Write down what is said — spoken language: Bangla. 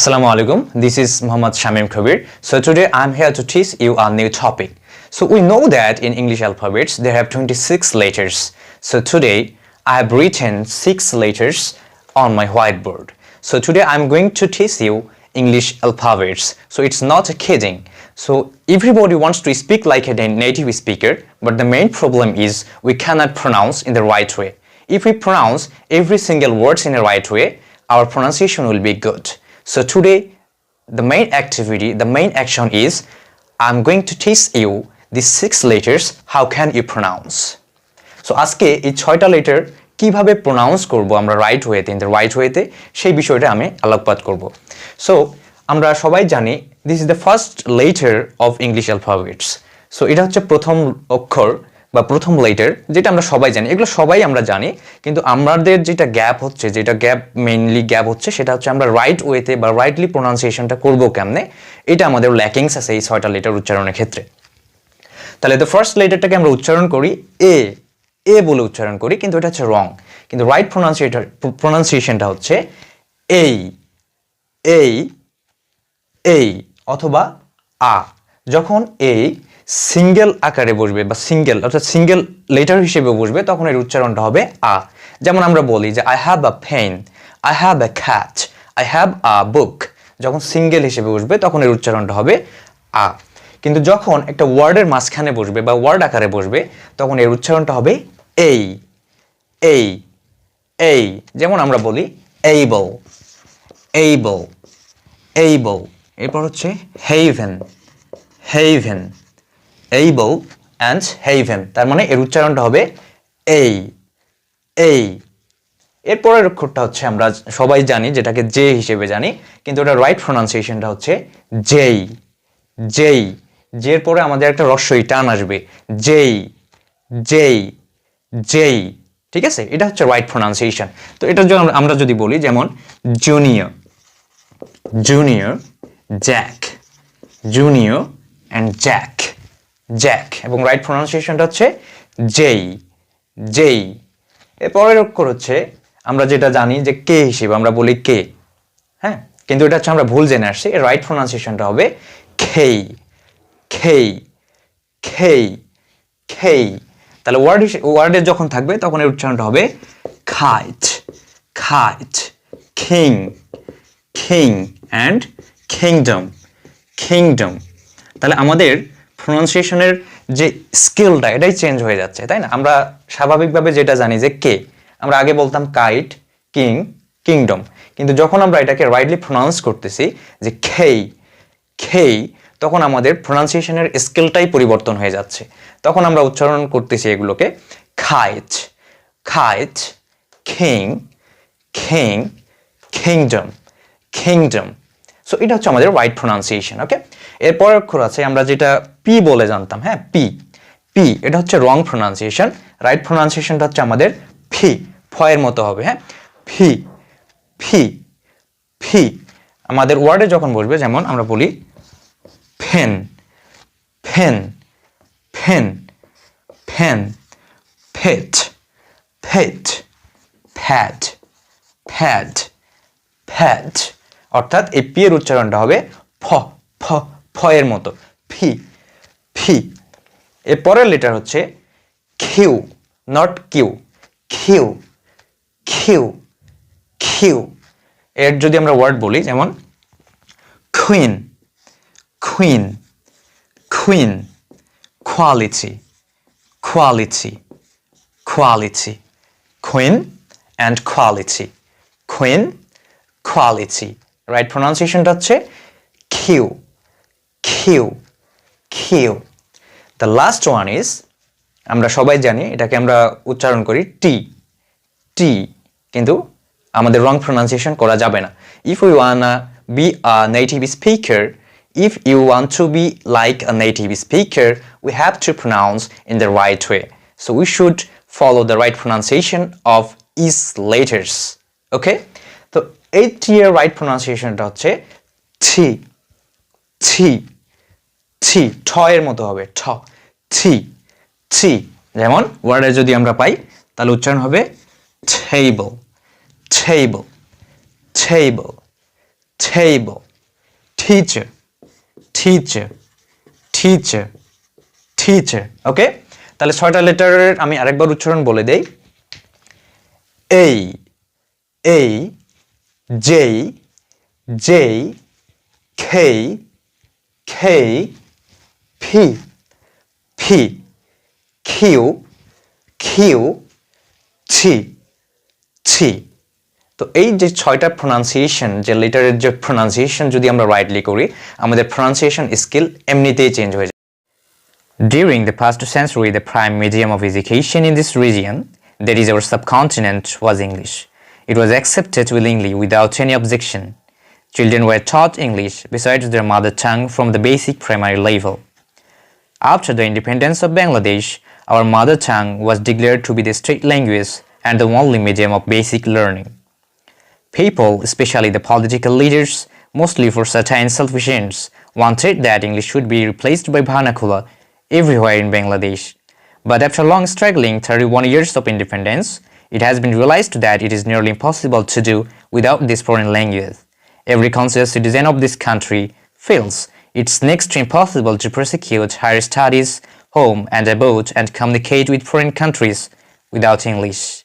Assalamu alaikum. This is Muhammad Shamim Kabir. So today I'm here to teach you a new topic. So we know that in English alphabets there have 26 letters. So today I have written 6 letters on my whiteboard. So today I'm going to teach you English alphabets. So it's not a kidding. So everybody wants to speak like a native speaker, but the main problem is we cannot pronounce in the right way. If we pronounce every single words in the right way, our pronunciation will be good. So today, the main activity, the main action is I'm going to teach you these 6 letters, how can you pronounce. So আজকে এই 6টা লেটার কিভাবে প্রনাউন্স করব আমরা রাইট ওয়েতে, ইন দ্য রাইট ওয়েতে, সেই বিষয়টা আমি আলোকপাত করব। সো আমরা সবাই জানি this is the first letter of English alphabets. So এটা হচ্ছে প্রথম অক্ষর বা প্রথম লেটার, যেটা আমরা সবাই জানি, এগুলো সবাই আমরা জানি, কিন্তু আমাদের যেটা গ্যাপ হচ্ছে, যেটা মেইনলি গ্যাপ হচ্ছে, সেটা হচ্ছে আমরা রাইট ওয়েতে বা রাইটলি প্রোনাউন্সিয়েশনটা করবো কেমনে, এটা আমাদের ল্যাকিংস আছে এই 6টা লেটার উচ্চারণের ক্ষেত্রে। তাহলে দ্য ফার্স্ট লেটারটাকে আমরা উচ্চারণ করি এ বলে উচ্চারণ করি, কিন্তু এটা হচ্ছে রং। কিন্তু রাইট প্রোনাউন্সিয়েশনটা হচ্ছে এই অথবা আ। যখন এই সিঙ্গেল আকারে বসবে বা সিঙ্গেল অর্থাৎ সিঙ্গেল লেটার হিসেবে বসবে, তখন এর উচ্চারণটা হবে আ। যেমন আমরা বলি যে I have a pen, I have a cat, I have a book. যখন সিঙ্গেল হিসেবে বসবে তখন এর উচ্চারণটা হবে আ। কিন্তু যখন একটা ওয়ার্ডের মাঝখানে বসবে বা ওয়ার্ড আকারে বসবে, তখন এর উচ্চারণটা হবে এই। যেমন আমরা বলি এইবল, এরপর হচ্ছে হেভেন, এইবল অ্যান্ড হেভেন। তার মানে এর উচ্চারণটা হবে এই। এরপরের অক্ষরটা হচ্ছে আমরা সবাই জানি, যেটাকে জে হিসেবে জানি, কিন্তু ওটা রাইট প্রোনাউন্সিয়েশনটা হচ্ছে যেই। যের পরে আমাদের একটা রস্বই টান আসবে, যেই। ঠিক আছে, এটা হচ্ছে রাইট প্রোনাউন্সিয়েশন। তো এটার জন্য আমরা যদি বলি, যেমন জুনিয়র, অ্যান্ড জ্যাক, এবং রাইট প্রোনাউন্সিয়েশনটা হচ্ছে যেই। এরপরের অক্ষর হচ্ছে আমরা যেটা জানি যে কে হিসেবে আমরা বলি কে, হ্যাঁ, কিন্তু এটা হচ্ছে আমরা ভুল জেনে আসছি। এর রাইট প্রোনাউন্সিয়েশনটা হবে খেই। তাহলে ওয়ার্ডে যখন থাকবে তখন এর উচ্চারণটা হবে খাইট, কিং অ্যান্ড কিংডম। তাহলে আমাদের প্রোনাউন্সিয়েশনের যে স্কিলটা, এটাই চেঞ্জ হয়ে যাচ্ছে, তাই না? আমরা স্বাভাবিকভাবে যেটা জানি যে কে, আমরা আগে বলতাম কাইট, কিংডম, কিন্তু যখন আমরা এটাকে রাইটলি প্রোনাউন্স করতেছি যে খেই, তখন আমাদের প্রোনাউন্সিয়েশনের স্কিলটাই পরিবর্তন হয়ে যাচ্ছে। তখন আমরা উচ্চারণ করতেছি এগুলোকে খাইট, কিংডম। সো এটা হচ্ছে আমাদের রাইট প্রোনাউন্সিয়েশন। ওকে, এরপর অক্ষর আছে আমরা যেটা পি বলে জানতাম, হ্যাঁ, পি, এটা হচ্ছে রং প্রোনাউন্সিয়েশন। রাইট প্রোনাউন্সিয়েশনটা হচ্ছে আমাদের ফয়ের মতো হবে, হ্যাঁ, ফি। আমাদের ওয়ার্ডে যখন বসবে, যেমন আমরা বলি পেন, পেট, প্যাড, অর্থাৎ এই পি এর উচ্চারণটা হবে ফয়ের মতো, ফি। এর পরের লেটার হচ্ছে কিউ, নট কিউ। এর যদি আমরা ওয়ার্ড বলি, যেমন queen, quality, queen and quality. Right প্রোনাউন্সিয়েশনটা হচ্ছে Q. The last one is, আমরা সবাই জানি এটাকে আমরা উচ্চারণ করি টি, কিন্তু আমাদের রং প্রোনাউন্সিয়েশন করা যাবে না। If you wanna be a native speaker, if you want to be like a native speaker, we have to pronounce in the right way. So we should follow the right pronunciation of each letters. Okay? তো এই টি এর রাইট প্রোনাউন্সিয়েশনটা হচ্ছে টি, ঠয়ের মতো হবে, টি। যেমন ওয়ার্ডে যদি আমরা পাই, তাহলে উচ্চারণ হবে table, table, teacher, teacher, teacher, teacher. ওকে, তাহলে 6টা লেটারের আমি আরেকবার উচ্চারণ বলে দেই। A, J, J, K, K, P, P, Q, Q, T, T. তো এই যে 6টা প্রোনাউন্সিয়েশন, যে লেটারের যে প্রোনাউন্সিয়েশন যদি আমরা রাইটলি করি, আমাদের প্রোনাউন্সিয়েশন স্কিল এমনিতেই চেঞ্জ হয়ে যায়। During the past century, the prime medium of education in this region, that is our subcontinent, was English. It was accepted willingly without any objection. Children were taught English besides their mother tongue from the basic primary level. After the independence of Bangladesh, our mother tongue was declared to be the state language and the only medium of basic learning. People, especially the political leaders, mostly for certain selfish ends, wanted that English should be replaced by vernacular everywhere in Bangladesh. But after long struggling 31 years of independence, it has been realized that it is nearly impossible to do without this foreign language. Every conscious citizen of this country feels it's next to impossible to prosecute higher studies, home and abroad, and communicate with foreign countries without English.